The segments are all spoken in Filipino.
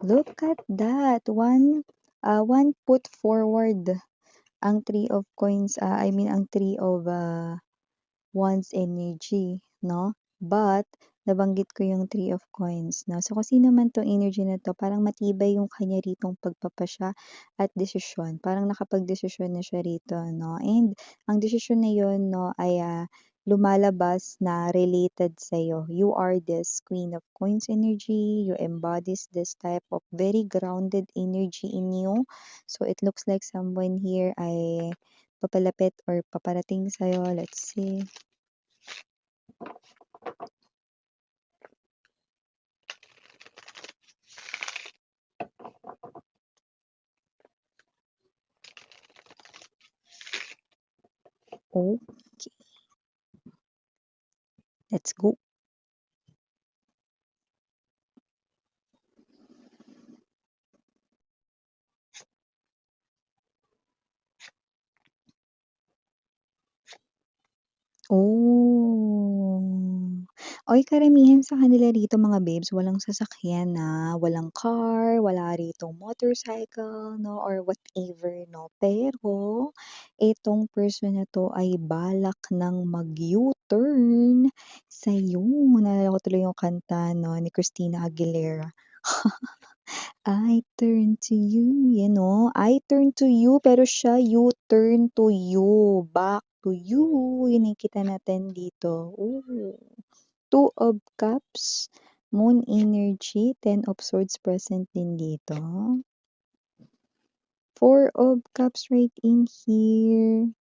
Look at that, one put forward ang Three of Coins, I mean ang Three of, Wands energy, 'no? But nabanggit ko yung Three of Coins, 'no? So, kung sino man 'tong energy na 'to, parang matibay yung kanya ritong pagpapasya at desisyon. Parang nakapagdesisyon na siya rito, 'no? And ang desisyon na yun, 'no, ay, lumalabas na related sa'yo. You are this Queen of Coins energy, you embodies this type of very grounded energy in you. So, it looks like someone here ay papalapit or paparating sa'yo. Let's see. Okay, let's go. Oh. Uy, karamihan sa kanila rito mga babes walang sasakyan na, walang car, wala ritong motorcycle 'no, or whatever 'no. Pero itong person na 'to ay balak ng mag-U-turn sa'yo. Naalala ko tuloy yung kanta 'no ni Christina Aguilera. I turn to you, yan 'no. I turn to you, pero siya U-turn to you, back to you, yun nakikita natin dito. Ooh. Two of Cups, Moon energy, Ten of Swords present din dito. Four of Cups right in here.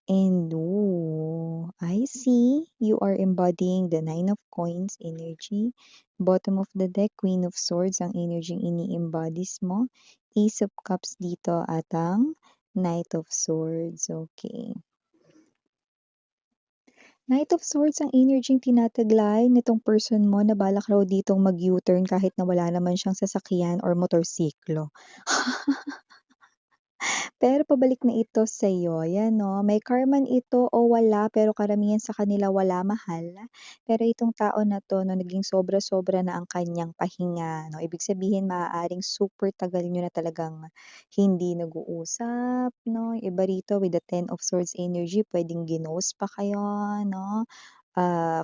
And ooh, I see you are embodying the Nine of Coins energy. Bottom of the deck, Queen of Swords ang energy ini-embodies mo. Ace of Cups dito at ang Knight of Swords. Okay. Knight of Swords ang energy tinataglay nitong person mo na balak raw ditong mag-U-turn kahit na wala naman siyang sasakyan or motorsiklo. Pero pabalik na ito sa'yo, yan 'no, may car man ito o wala, pero karamihan sa kanila wala, mahal. Pero itong tao na 'to 'no, naging sobra-sobra na ang kanyang pahinga 'no, ibig sabihin maaaring super tagal niyo na talagang hindi nag-uusap 'no, iba rito with the Ten of Swords energy puwedeng ginost pa kayo 'no.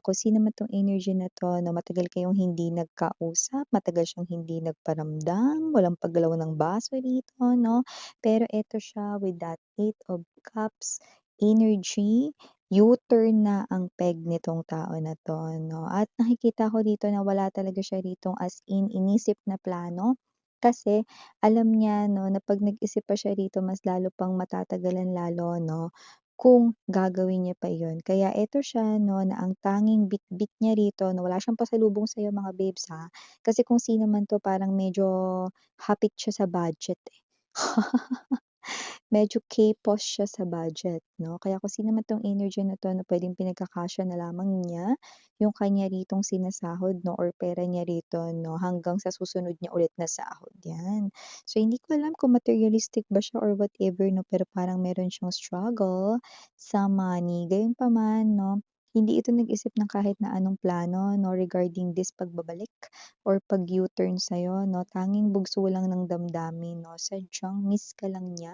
Kung sino man 'tong energy na 'to 'no, matagal kayong hindi nagkausap, matagal siyang hindi nagparamdam, walang paggalaw ng baso dito 'no. Pero eto siya with that Eight of Cups energy, U-turn na ang peg nitong tao na 'to 'no. At nakikita ko dito na wala talaga siya ritong as in inisip na plano, kasi alam niya 'no, na 'pag nag-isip pa siya rito mas lalo pang matatagalan lalo 'no, kung gagawin niya pa iyon. Kaya eto siya 'no, na ang tanging bitbit niya rito na wala siyang pasalubong sa'yo mga babes, kasi kung sino man 'to parang medyo hapit siya sa budget, eh. Medyo kapos siya sa budget 'no, kaya kung sino man 'tong energy na 'to na puwedeng pinagkakasya na lamang niya yung kanya ritong sinasahod 'no, or pera niya rito 'no, hanggang sa susunod niya ulit na sahod, 'yan. So, hindi ko alam kung materialistic ba siya or whatever 'no, pero parang meron siyang struggle sa money. Gayunpaman 'no, hindi ito nag-isip ng kahit na anong plano 'no, regarding this pagbabalik or pag-U-turn sa'yo 'no, tanging bugso lang ng damdamin 'no, sadyang miss ka lang niya,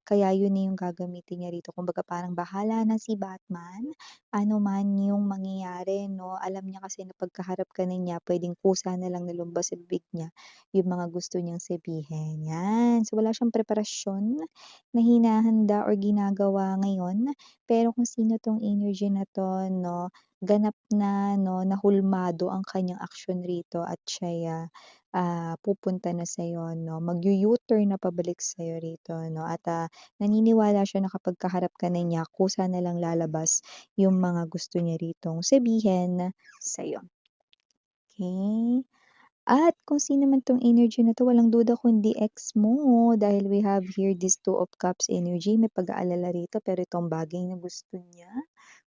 kaya yun na yung gagamitin niya rito. Kumbaga parang bahala na si Batman, ano man yung mangyayari 'no, alam niya kasi na pagkaharap ka na niya puwedeng kusa na lang na lumabas sa bibig niya yung mga gusto niyang sabihin, 'yan. So, wala siyang preparasyon na hinahanda or ginagawa ngayon, pero kung sino 'tong energy na 'to 'no, ganap na 'no, na hulmado ang kanyang aksyon rito at siya'y, pupunta na sa'yo 'no, magyu-U-turn na pabalik sa'yo rito 'no, at, naniniwala siya na kapag kaharap ka na niya kusa na lang lalabas yung mga gusto niya ritong sabihin sa'yo. Okay. At kung sino man 'tong energy na 'to walang duda kundi ex mo, dahil we have here this Two of Cups energy, may pag-aalala rito pero itong bagay na gusto niya,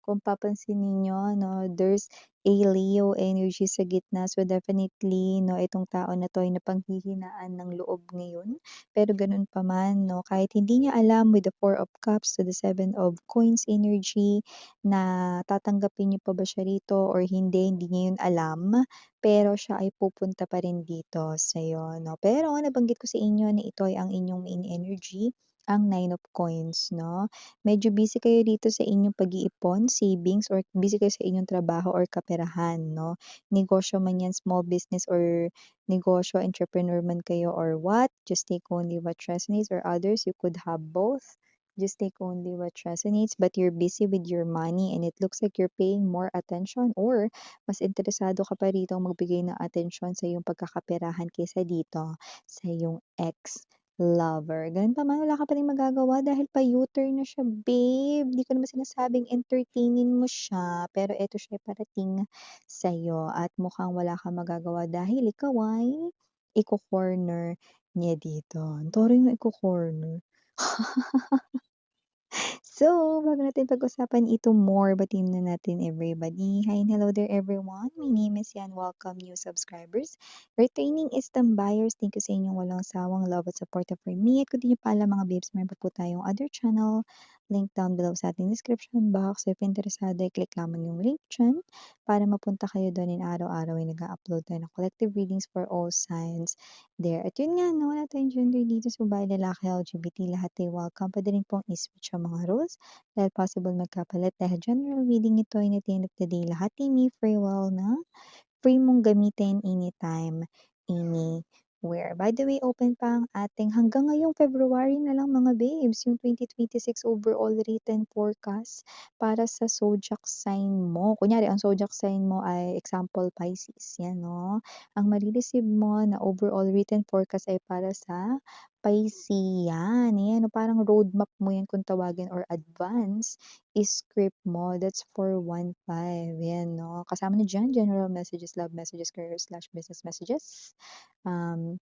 kung papansinin niyo 'no, there's a Leo energy sa gitna. So, definitely 'no, itong tao na 'to ay napanghihinaan ng loob ngayon. Pero gano'n pa man 'no, kahit hindi niya alam with the Four of Cups to the Seven of Coins energy na tatanggapin niyo pa ba siya rito or hindi niya 'yun alam. Pero siya ay pupunta pa rin dito sa'yo 'no. Pero nabanggit ko sa inyo na ito ay ang inyong main energy, ang Nine of Coins 'no. Medyo busy kayo dito sa inyong pag-iipon, savings or busy kayo sa inyong trabaho or kaperahan 'no. Negosyo man 'yan, small business or negosyo, entrepreneur man kayo or what, just take only what resonates or others, you could have both. Just take only what resonates, but you're busy with your money and it looks like you're paying more attention or mas interesado ka pa ritong magbigay ng atensyon sa iyong pagkakaperahan kaysa dito sa iyong ex-lover. Ganun pa man, wala ka pa ring magagawa dahil pa-U-turn na siya, babe. Di ko naman sinasabing entertainin mo siya, pero eto siya parating sa'yo at mukhang wala kang magagawa dahil ikaw ay iko-corner niya dito. Ang taray ng iko-corner. So, bago natin pag-usapan ito more, batiin na natin everybody. Hi and hello there everyone. My name is Yan. Welcome new subscribers. Retaining Istam buyers, thank you sa inyong walang sawang love at support for me. At kung di nyo pa alam mga babes, meron pa po tayong other channel. Link down below sa ating description box. If interesado, i-click lamang yung link dyan para mapunta kayo doon in araw-araw ay nag-upload tayo ng collective readings for all signs there. At yun nga, no, wala tayong gender dito sa babae, lalaki, LGBT, lahat ay welcome. Pwede rin pong i-switch ang mga roles dahil possible magkapalit dahil general reading ito ay at the end of the day, lahat ay may free will na free mong gamitin anytime, anywhere. By the way, open pa ang ating hanggang ngayong February na lang mga babes, yung 2026 overall written forecast para sa zodiac sign mo. Kunyari, ang zodiac sign mo ay example Pisces, yan no. Ang marireceive mo na overall written forecast ay para sa Piscean. Ayan, no, parang roadmap mo yan kung tawagin or advance script mo, that's 415, yan 'no. Kasama na diyan general messages, love messages, career/business messages, um,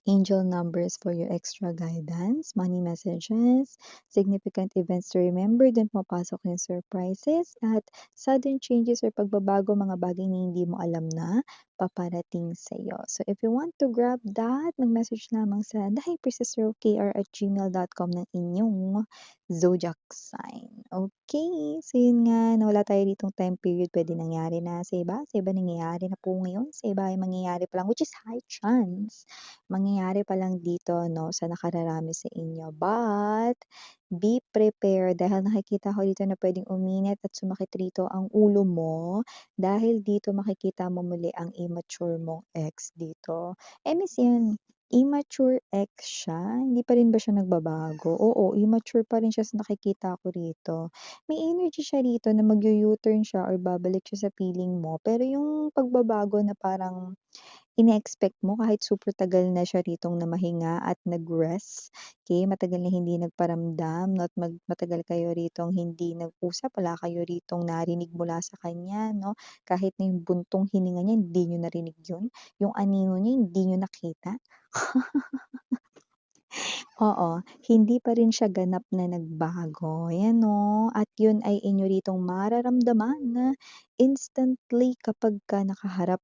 angel numbers for your extra guidance, money messages, significant events to remember, dun pumapasok yung surprises at sudden changes or pagbabago, mga bagay na hindi mo alam na paparating sa'yo. So if you want to grab that, mag-message lamang sa thehypersistero@gmail.com ng inyong zodiac sign. Okay, so yun nga, nawala tayo ditong time period, pwede nangyari na sa iba nangyayari na po ngayon, sa iba ay mangyayari pa lang, which is high chance mangyayari pa lang dito 'no, sa nakararami sa inyo. But, be prepared dahil nakikita ko dito na puwedeng uminit at sumakit rito ang ulo mo, dahil dito makikita mo muli ang immature mong ex dito. Miss 'yan, immature ex siya, hindi pa rin ba siya nagbabago? Oo, immature pa rin siya sa nakikita ko rito. May energy siya rito na magyu-U-turn siya or babalik siya sa piling mo, pero yung pagbabago na parang ine-expect mo kahit super tagal na siya ritong namahinga at nag-rest, okey, matagal na hindi nagparamdam 'no at matagal kayo ritong hindi nag-usap, wala kayo ritong narinig mula sa kanya 'no, kahit na yung buntong hininga niya hindi niyo narinig yun, yung anino niya hindi niyo nakita. Oo, hindi pa rin siya ganap na nagbago, 'yan 'no, at yun ay inyo ritong mararamdaman na instantly kapagka nakaharap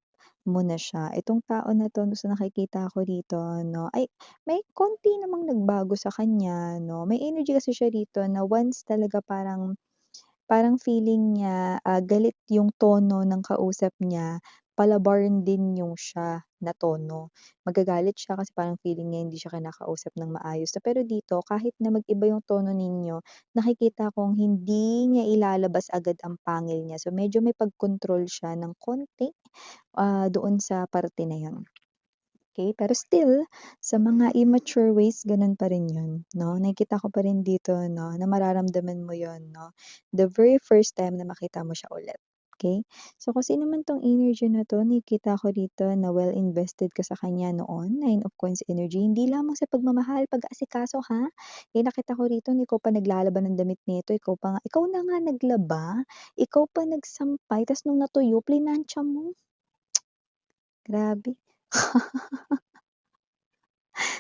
mo na siya. Itong tao na 'to sa nakikita ko rito 'no, ay may konti namang nagbago sa kanya 'no, may energy kasi siya rito na once talaga parang parang feeling niya, galit yung tono ng kausap niya, palabarin din yung siya na tono. Magagalit siya kasi parang feeling niya hindi siya kinakausap ng maayos na pero dito kahit na mag-iba yung tono ninyo, nakikita kong hindi niya ilalabas agad ang pangil niya. So, medyo may pagkontrol siya ng konti, doon sa parte na yun. Okay, pero still sa mga immature ways gano'n pa rin 'yun 'no, nakikita ko pa rin dito 'no, na mararamdaman mo 'yun 'no, the very first time na makita mo siya ulit, okay. So kung sino man 'tong energy na 'to, nakikita ko dito na well invested ka sa kanya noon, Nine of Coins energy, hindi lamang sa pagmamahal, pag-aasikaso ha. Nakita ko rito na ikaw pa naglalaban ng damit nito, ikaw na nga naglaba, ikaw pa nagsampay ta's nung natuyo plinantsa mo, grabe.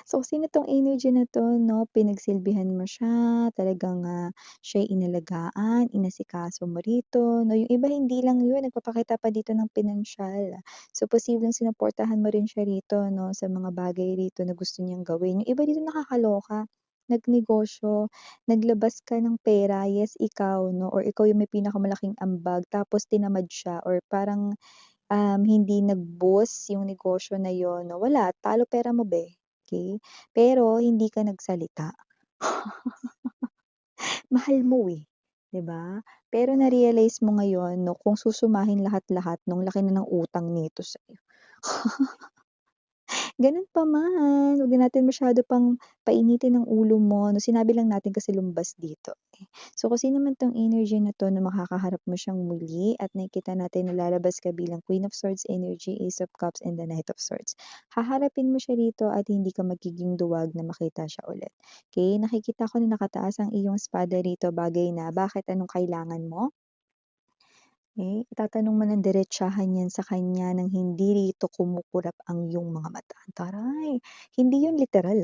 So, sino 'tong energy na 'to 'no, pinagsilbihan mo siya, talagang, siya'y inalagaan, inasikaso mo rito 'no. Yung iba hindi lang yun, nagpapakita pa dito ng pinansiyal. So, posibleng sinuportahan mo rin siya rito 'no, sa mga bagay rito na gusto niyang gawin. Yung iba dito nakakaloka, nagnegosyo, naglabas ka ng pera, yes ikaw 'no, or ikaw yung may pinakamalaking ambag tapos tinamad siya or parang hindi nag-boost yung negosyo na yun 'no, wala talo pera mo be, okey? Pero hindi ka nagsalita, mahal mo, eh, 'di ba? Pero na-realize mo ngayon 'no, kung susumahin lahat-lahat nung laki na ng utang nito sa'yo. Gano'n pa man, huwag na natin masyado pang painitin ang ulo mo 'no, sinabi lang natin kasi lumbas dito, eh. So, kung sino man 'tong energy na 'to na makakaharap mo siyang muli at nakikita natin na lalabas ka bilang Queen of Swords energy, Ace of Cups, and the Knight of Swords. Haharapin mo siya rito at hindi ka magiging duwag na makita siya ulit, okey? Nakikita ko na nakataas ang iyong espada rito, bagay na, bakit anong kailangan mo? Eh, itatanong mo ng diretsahan 'yan sa kanya ng hindi rito kumukurap ang iyong mga mata. Taray! Hindi 'yun literal,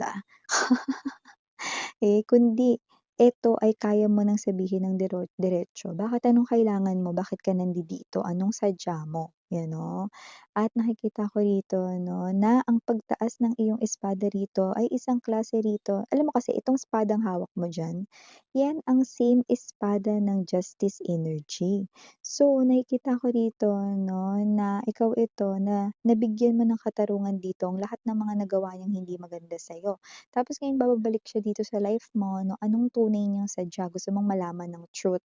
kundi eto ay kaya mo ng sabihin ng diretso, "Bakit anong kailangan mo? Bakit ka nandidito? Anong sadya mo?" 'Yan 'no. At nakikita ko rito 'no, na ang pagtaas ng iyong espada rito ay isang klase rito alam mo kasi itong espadang hawak mo diyan, 'yan ang same espada ng Justice energy. So, nakikita ko rito 'no, na ikaw ito na nabigyan mo ng katarungan dito ang lahat ng mga nagawa niyang hindi maganda sa'yo. Tapos ngayon babalik siya dito sa life mo 'no, anong tunay niyang sadya, gusto mong malaman ng truth,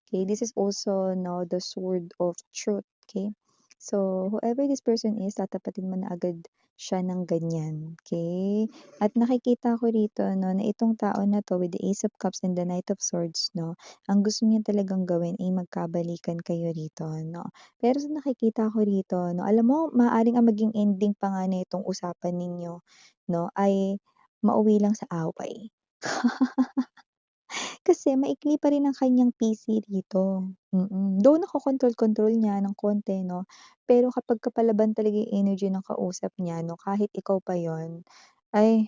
okay. This is also 'no, the sword of truth, okay. So, whoever this person is tatapatin mo na agad siya ng ganyan, okay. At nakikita ko rito 'no, na itong tao na 'to with the Ace of Cups and the Knight of Swords 'no, ang gusto niya talagang gawin ay magkabalikan kayo rito 'no. Pero sa nakikita ko rito 'no, alam mo maaaring ang maging ending pa nga nitong usapan ninyo 'no, ay mauwi lang sa away. Kasi maikli pa rin ang kanyang PC dito, Though nakokontrol-kontrol niya ng konti 'no, pero kapag kapalaban talaga yung energy ng kausap niya 'no, kahit ikaw pa yun, ay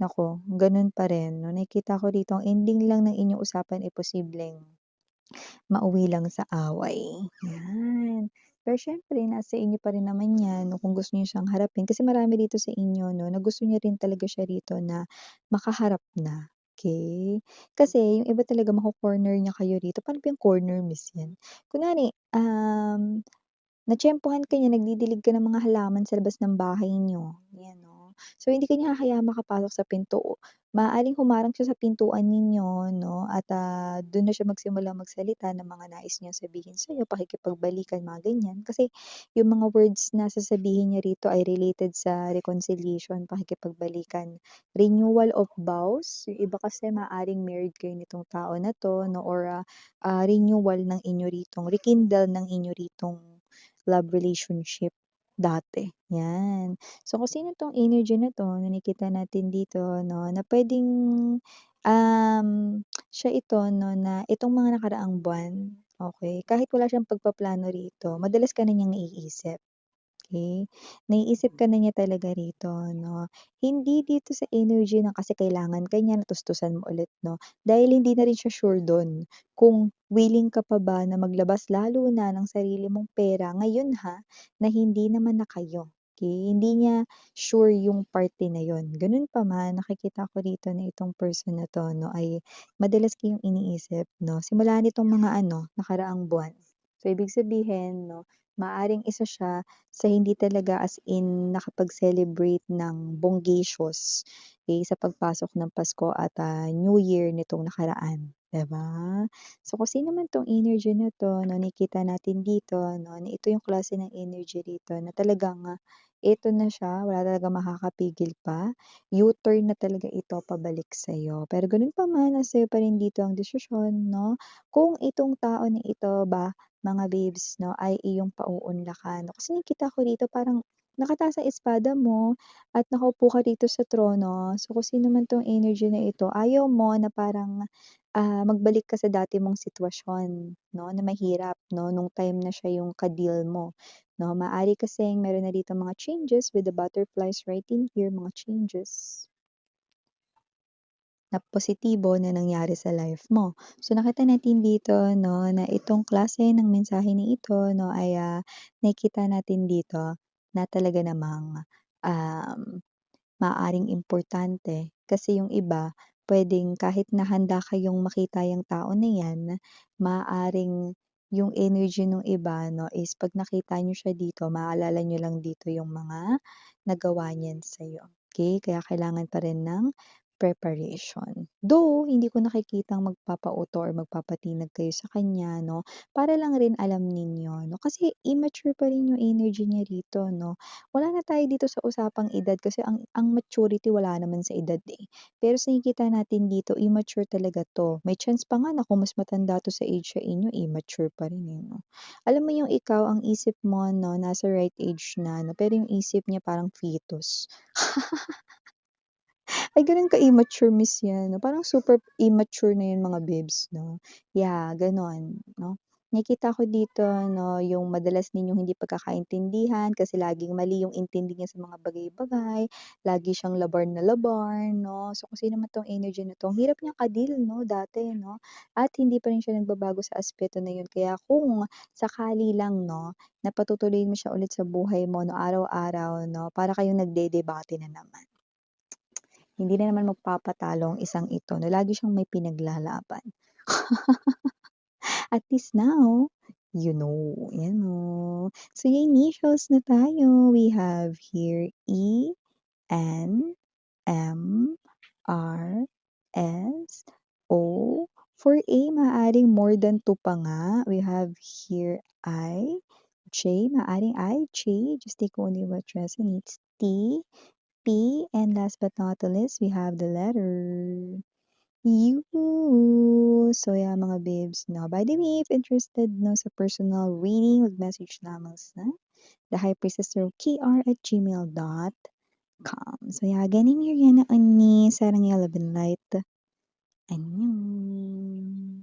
naku, ganun pa rin 'no. Nakikita ko rito ang ending lang ng inyong usapan ay posibleng mauwi lang sa away, 'yan. Pero siyempre nasa inyo pa rin naman 'yan 'no, kung gusto niyo siyang harapin kasi marami dito sa inyo 'no, na gusto niya rin talaga siya rito na makaharap na, okey? Kasi yung iba talaga mako-corner niya kayo rito, paano ba yung corner miss 'yan? Kunwari, natiyempuhan ka niya, nagdidilig ka ng mga halaman sa labas ng bahay niyo, 'yan 'no. So, hindi ka niya hahayaan makapasok sa pinto. Maaaring humarang siya sa pintuan ninyo 'no at, dun na siya magsimulang magsalita ng mga nais niyang sabihin sa'yo, pakikipagbalikan, mga ganyan. Kasi yung mga words na sasabihin niya rito ay related sa reconciliation, pakikipagbalikan, renewal of vows, yung iba kasi maaaring married kayo nitong tao na 'to 'no or, renewal ng inyo ritong rekindle ng inyo ritong love relationship dati, 'yan. So, kung sino 'tong energy na 'to na nakikita natin dito 'no, na puwedeng, um, siya ito 'no, na itong mga nakaraang buwan, okey, kahit wala siyang pagpaplano rito, madalas ka na niyang naiisip. Okey, naiisip ka na niya talaga rito 'no. Hindi dito sa energy na kasi kailangan ka niya na mo ulit 'no, dahil hindi na rin siya sure dun kung willing ka pa ba na maglabas lalo na ng sarili mong pera ngayon na hindi naman na kayo, okey. Hindi niya sure yung parte na yun. Ganun pa man nakikita ko rito na itong person na 'to 'no ay madalas kayong iniisip 'no, simula nitong mga nakaraang buwan. So, ibig sabihin 'no, maaaring isa siya sa hindi talaga as in nakapag-celebrate ng bonggacious, sa pagpasok ng Pasko at, New Year nitong nakaraan, 'di ba? So, kung sino man 'tong energy na 'to 'no, nakikita natin dito 'no, na ito yung klase ng energy rito na talagang, ito na siya, wala talagang makakapigil pa, U-turn na talaga ito pabalik sa'yo. Pero gano'n pa man, nasa sa'yo pa rin dito ang desisyon 'no, kung itong tao na ito ba mga babes 'no, ay iyong pauunlakan. Kasi nakikita ko rito parang nakataas ang espada mo at nakaupo ka rito sa trono. So, kung sino man 'tong energy na ito, ayaw mo na parang, magbalik ka sa dati mong sitwasyon 'no, na mahirap 'no, nung time na siya yung ka-deal mo. 'no. Maaari kasing meron na dito mga changes with the butterflies right in here, mga changes na positibo na nangyari sa life mo. So, nakita natin dito 'no, na itong klase ng mensahe na ito 'no, ay, nakikita natin dito na talaga namang, um maaaring importante. Kasi yung iba, puwedeng kahit na handa kayong makita yang tao na 'yan, maaaring yung energy nung iba 'no, is 'pag nakita niyo siya dito, maaalala niyo lang dito yung mga nagawa niyan sa'yo, okey? Kaya kailangan pa rin ng preparation. Though, hindi ko nakikitang magpapauto or magpapatinag kayo sa kanya 'no, para lang rin alam ninyo 'no, kasi immature pa rin yung energy niya rito 'no. Wala na tayo dito sa usapang edad kasi ang maturity wala naman sa edad, eh. Pero sa nakikita natin dito immature talaga 'to. May chance pa nga na kung mas matanda 'to sa age sa inyo immature pa rin, eh, 'no. Alam mo yung ikaw ang isip mo 'no, nasa right age na 'no, pero yung isip niya parang fetus. Ay gano'n ka-immature miss yan 'no, parang super immature na yun mga bibs 'no. Yeah, gano'n 'no. Nakikita ko dito 'no, yung madalas ninyong hindi pagkakaintindihan kasi laging mali yung intindi niya sa mga bagay-bagay, lagi siyang labar na labar 'no. So, kung sino man 'tong energy na 'to, ang hirap niyang ka-deal 'no, dati 'no, at hindi pa rin siya nagbabago sa aspeto na yun. Kaya kung sakali lang 'no, na patutuloyin mo siya ulit sa buhay mo 'no, araw-araw 'no, para kayong nagdedebate na naman. Hindi na naman magpapatalo ang isang ito na lagi siyang may pinaglalaban. At least now, you know, yan o. So, yung initials na tayo, we have here E, N, M, R, S, O. For A, maaaring more than 2 pa nga. We have here I, J, maaaring I, J, just take only what resonates. T, P, and last but not the least, we have the letter U. So, yeah, mga babes, no? By the way, if interested no, sa personal reading, mag-message lamang sa the High Priestess kr@gmail.com. So, yeah, ganun yun yan ni sarang light. Ano